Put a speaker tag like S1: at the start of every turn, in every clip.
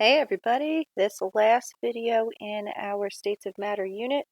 S1: Hey everybody, this last video in our States of Matter unit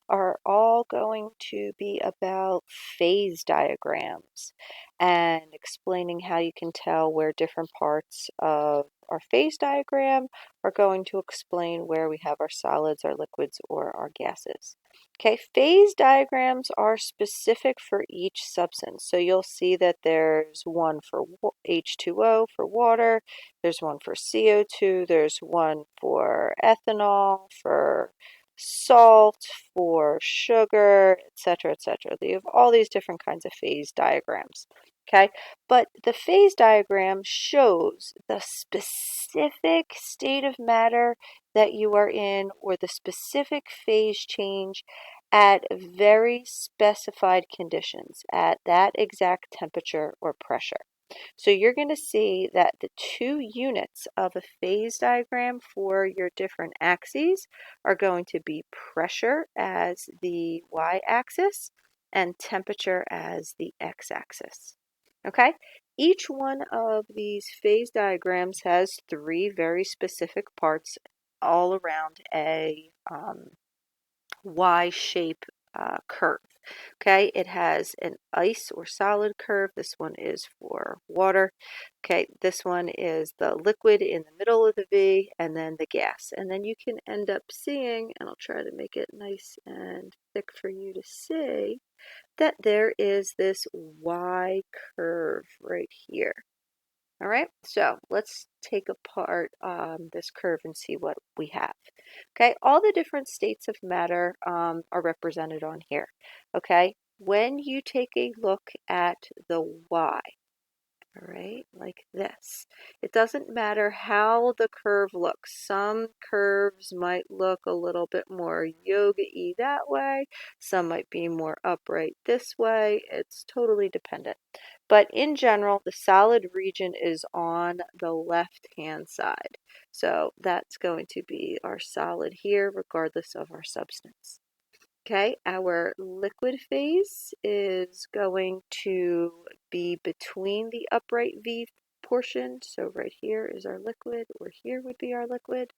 S1: are all going to be about phase diagrams and explaining how you can tell where different parts of our phase diagram are going to explain where we have our solids, our liquids, or our gases. Okay, phase diagrams are specific for each substance. So you'll see that there's one for H2O for water, there's one for CO2, there's one for ethanol, for salt, for sugar, etc., etc. They have all these different kinds of phase diagrams. Okay, but the phase diagram shows the specific state of matter that you are in or the specific phase change at very specified conditions, at that exact temperature or pressure. So you're going to see that the two units of a phase diagram for your different axes are going to be pressure as the y-axis and temperature as the x-axis. Okay? Each one of these phase diagrams has three very specific parts all around a Y-shape curve. Okay, it has an ice or solid curve. This one is for water. Okay, this one is the liquid in the middle of the V and then the gas. And then you can end up seeing, and I'll try to make it nice and thick for you to see, that there is this Y curve right here. All right, so let's take apart this curve and see what we have. Okay, all the different states of matter are represented on here. Okay, when you take a look at the Y, all right, like this. It doesn't matter how the curve looks. Some curves might look a little bit more yoga-y that way. Some might be more upright this way. It's totally dependent. But in general, the solid region is on the left-hand side. So that's going to be our solid here, regardless of our substance. Okay, our liquid phase is going to be between the upright V portion. So right here is our liquid, or here would be our liquid.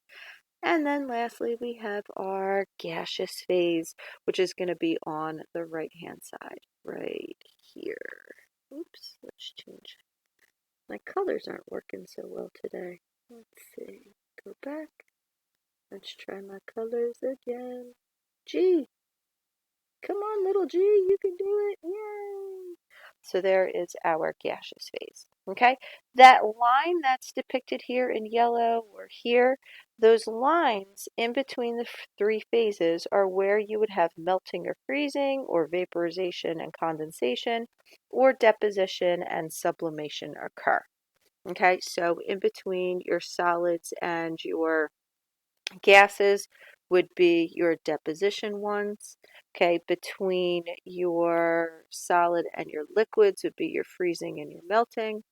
S1: And then lastly, we have our gaseous phase, which is going to be on the right-hand side, right here. Oops, let's change. My colors aren't working so well today. Let's see, go back. Let's try my colors again. G. Come on, little G, you can do it. Yay! So there is our gaseous phase. Okay, that line that's depicted here in yellow or here, those lines in between the three phases are where you would have melting or freezing, or vaporization and condensation, or deposition and sublimation occur. Okay, so in between your solids and your gases would be your deposition ones. Okay, between your solid and your liquids would be your freezing and your melting.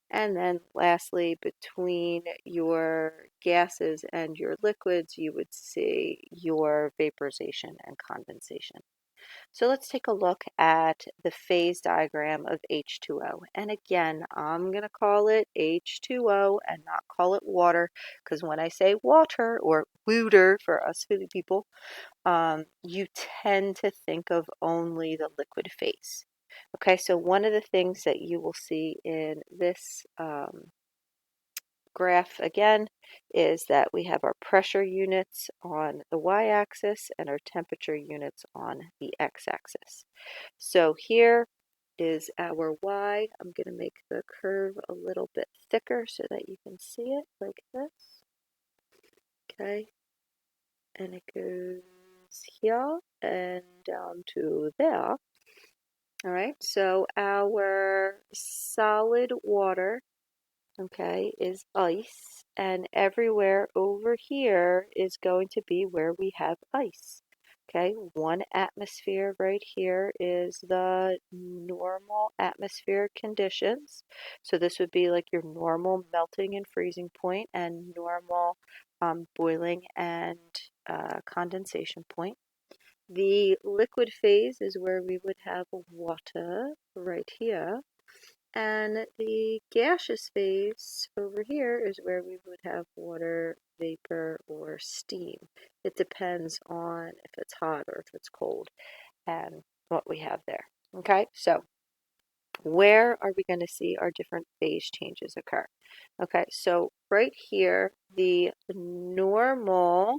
S1: And then lastly, between your gases and your liquids, you would see your vaporization and condensation. So let's take a look at the phase diagram of H2O. And again, I'm going to call it H2O and not call it water, because when I say water or water for us Philly people, you tend to think of only the liquid phase. Okay, so one of the things that you will see in this graph again is that we have our pressure units on the y-axis and our temperature units on the x-axis. So here is our y. I'm going to make the curve a little bit thicker so that you can see it like this. Okay, and it goes here and down to there. All right, so our solid water, okay, is ice, and everywhere over here is going to be where we have ice. Okay, 1 atmosphere right here is the normal atmospheric conditions. So this would be like your normal melting and freezing point and normal boiling and condensation point. The liquid phase is where we would have water right here. And the gaseous phase over here is where we would have water, vapor, or steam. It depends on if it's hot or if it's cold and what we have there. Okay, so where are we going to see our different phase changes occur? Okay, so right here, the normal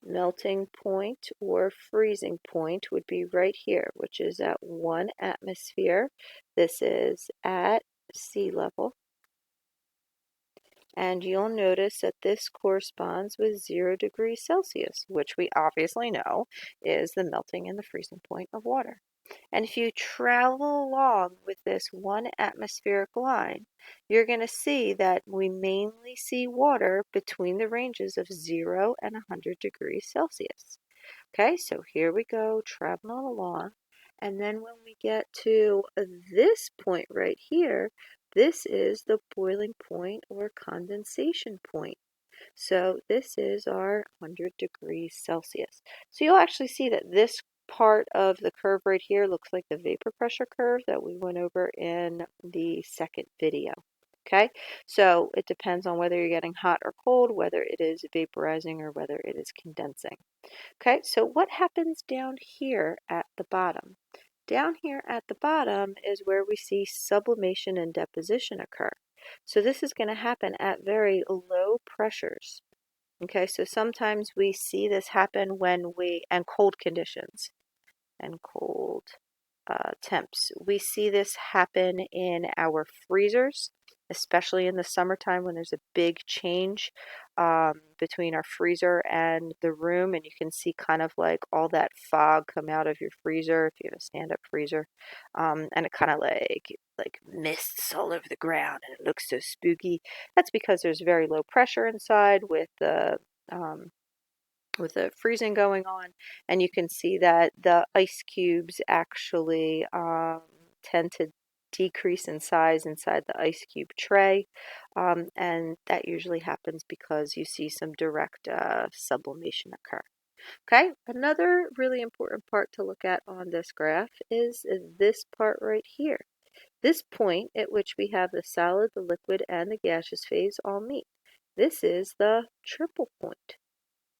S1: melting point or freezing point would be right here, which is at 1 atmosphere. This is at sea level. And you'll notice that this corresponds with 0 degrees Celsius, which we obviously know is the melting and the freezing point of water. And if you travel along with this 1 atmospheric line, you're going to see that we mainly see water between the ranges of 0 and 100 degrees Celsius. Okay, so here we go, traveling along. And then when we get to this point right here, this is the boiling point or condensation point. So this is our 100 degrees Celsius. So you'll actually see that this part of the curve right here looks like the vapor pressure curve that we went over in the second video. Okay, so it depends on whether you're getting hot or cold, whether it is vaporizing or whether it is condensing. Okay, so what happens down here at the bottom? Down here at the bottom is where we see sublimation and deposition occur. So this is going to happen at very low pressures. Okay, so sometimes we see this happen and cold conditions and cold temps. We see this happen in our freezers, especially in the summertime when there's a big change between our freezer and the room, and you can see kind of like all that fog come out of your freezer if you have a stand-up freezer, and it kind of like mists all over the ground, and it looks so spooky. That's because there's very low pressure inside um, with the freezing going on, and you can see that the ice cubes actually tend to decrease in size inside the ice cube tray, and that usually happens because you see some direct sublimation occur. Okay, another really important part to look at on this graph is this part right here. This point at which we have the solid, the liquid, and the gaseous phase all meet. This is the triple point.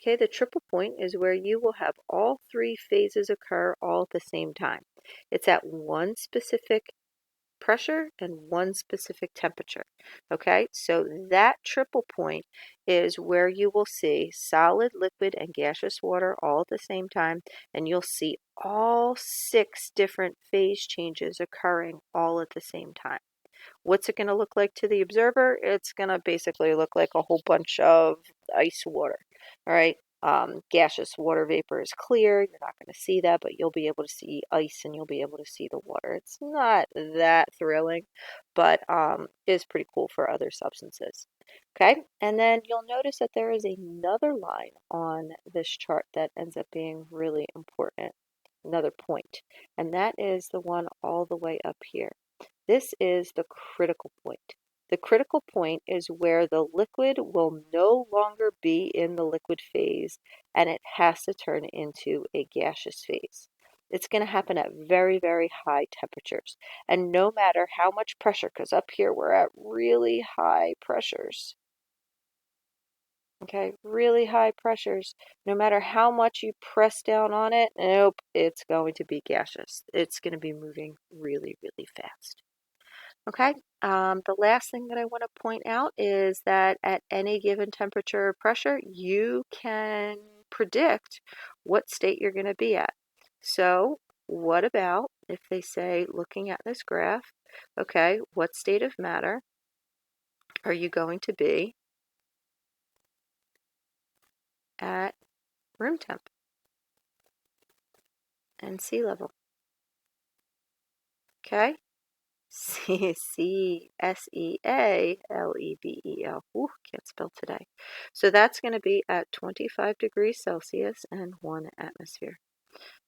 S1: Okay, the triple point is where you will have all 3 phases occur all at the same time. It's at one specific pressure and one specific temperature. Okay, so that triple point is where you will see solid, liquid, and gaseous water all at the same time, and you'll see all 6 different phase changes occurring all at the same time. What's it going to look like to the observer? It's going to basically look like a whole bunch of ice water. All right. Gaseous water vapor is clear. You're not going to see that, but you'll be able to see ice and you'll be able to see the water. It's not that thrilling, but is pretty cool for other substances. Okay. And then you'll notice that there is another line on this chart that ends up being really important, another point, and that is the one all the way up here. This is the critical point. The critical point is where the liquid will no longer be in the liquid phase and it has to turn into a gaseous phase. It's going to happen at very, very high temperatures. And no matter how much pressure, because up here we're at really high pressures. Okay, really high pressures. No matter how much you press down on it, nope, it's going to be gaseous. It's going to be moving really, really fast. Okay, the last thing that I want to point out is that at any given temperature or pressure, you can predict what state you're going to be at. So, what about if they say, looking at this graph, okay, what state of matter are you going to be at room temp and sea level? Okay, Ceaselevel. Ooh, can't spell today. So that's going to be at 25 degrees Celsius and 1 atmosphere.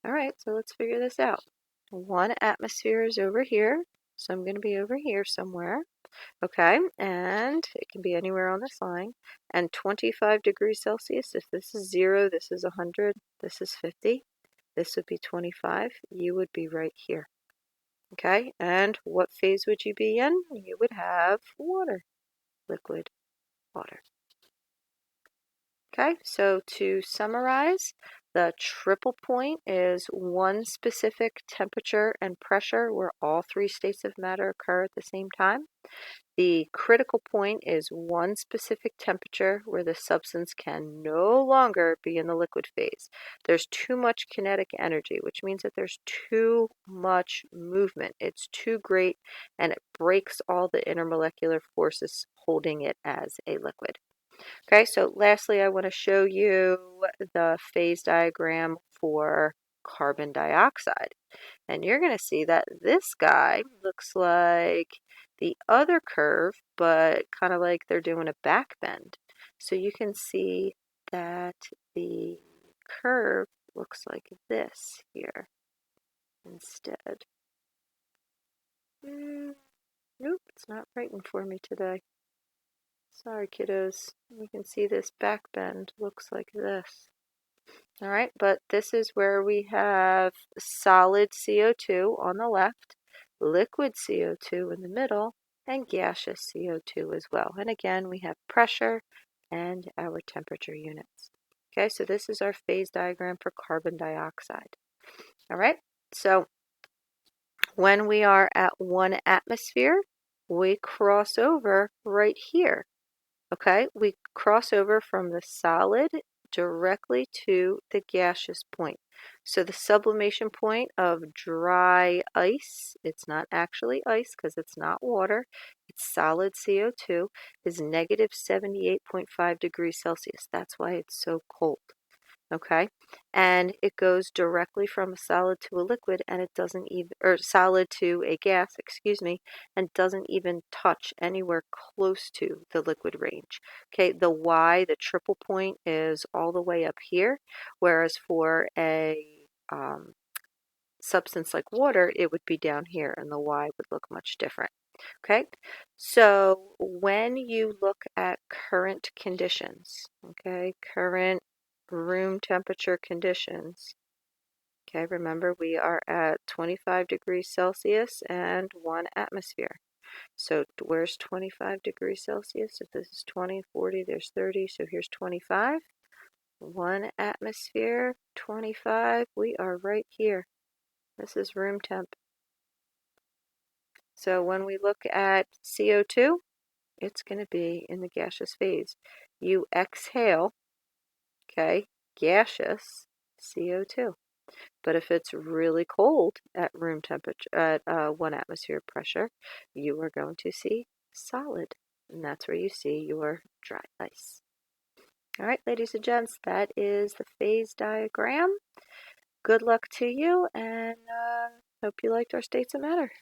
S1: All right, so let's figure this out. 1 atmosphere is over here, so I'm going to be over here somewhere. Okay, and it can be anywhere on this line. And 25 degrees Celsius, if this is 0, this is 100, this is 50, this would be 25, you would be right here. Okay, and what phase would you be in? You would have water, liquid water. Okay, so to summarize, the triple point is one specific temperature and pressure where all three states of matter occur at the same time. The critical point is one specific temperature where the substance can no longer be in the liquid phase. There's too much kinetic energy, which means that there's too much movement. It's too great and it breaks all the intermolecular forces holding it as a liquid. Okay, so lastly, I want to show you the phase diagram for carbon dioxide. And you're going to see that this guy looks like the other curve, but kind of like they're doing a back bend. So you can see that the curve looks like this here instead. Nope, it's not writing for me today. Sorry, kiddos. You can see this back bend looks like this. All right, but this is where we have solid CO2 on the left, liquid CO2 in the middle, and gaseous CO2 as well. And again, we have pressure and our temperature units. Okay, so this is our phase diagram for carbon dioxide. All right, so when we are at 1 atmosphere, we cross over right here. Okay, we cross over from the solid directly to the gaseous point. So the sublimation point of dry ice, it's not actually ice because it's not water, it's solid CO2, is negative 78.5 degrees Celsius. That's why it's so cold. Okay, and it goes directly from a solid to a liquid, and it doesn't even, or solid to a gas, excuse me, and doesn't even touch anywhere close to the liquid range. Okay, the Y, the triple point, is all the way up here, whereas for a substance like water, it would be down here, and the Y would look much different. Okay, so when you look at current conditions, okay, current room temperature conditions, okay, remember we are at 25 degrees Celsius and 1 atmosphere. So where's 25 degrees Celsius? If this is 20, 40, there's 30, so here's 25. 1 atmosphere, 25, we are right here. This is room temp. So when we look at CO2, it's going to be in the gaseous phase. You exhale, okay, gaseous CO2. But if it's really cold at room temperature, at 1 atmosphere pressure, you are going to see solid. And that's where you see your dry ice. All right, ladies and gents, that is the phase diagram. Good luck to you, and hope you liked our states of matter.